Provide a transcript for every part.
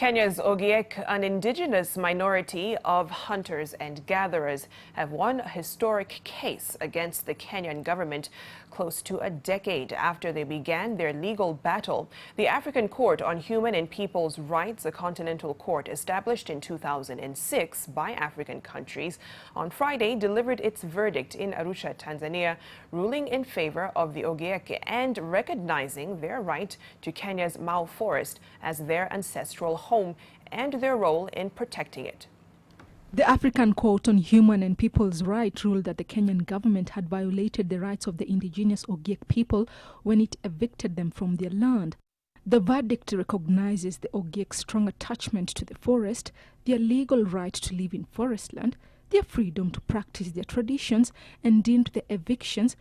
Kenya's Ogiek, an indigenous minority of hunters and gatherers, have won a historic case against the Kenyan government close to a decade after they began their legal battle. The African Court on Human and People's Rights, a continental court established in 2006 by African countries, on Friday delivered its verdict in Arusha, Tanzania, ruling in favor of the Ogiek and recognizing their right to Kenya's Mau forest as their ancestral home and their role in protecting it. The African Court on Human and People's Rights ruled that the Kenyan government had violated the rights of the indigenous Ogiek people when it evicted them from their land. The verdict recognizes the Ogiek's strong attachment to the forest, their legal right to live in forest land, their freedom to practice their traditions, and deemed the evictions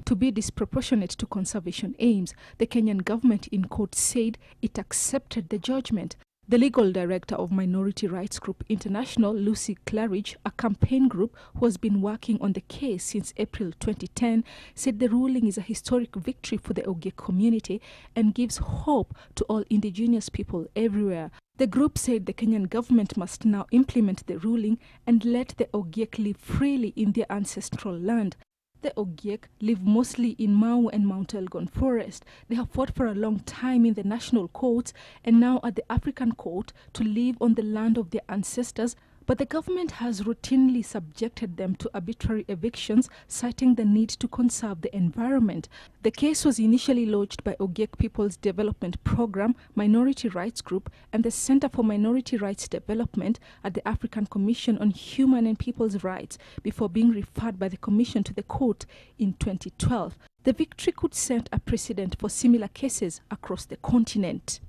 to be disproportionate to conservation aims. The Kenyan government in court said it accepted the judgment. The legal director of Minority Rights Group International, Lucy Claridge, a campaign group who has been working on the case since April 2010, said the ruling is a historic victory for the Ogiek community and gives hope to all indigenous people everywhere. The group said the Kenyan government must now implement the ruling and let the Ogiek live freely in their ancestral land. The Ogiek live mostly in Mau and Mount Elgon forest. They have fought for a long time in the national courts and now at the African court to live on the land of their ancestors, but the government has routinely subjected them to arbitrary evictions, citing the need to conserve the environment. The case was initially lodged by Ogiek People's Development Program, Minority Rights Group, and the Center for Minority Rights Development at the African Commission on Human and People's Rights before being referred by the Commission to the court in 2012. The victory could set a precedent for similar cases across the continent.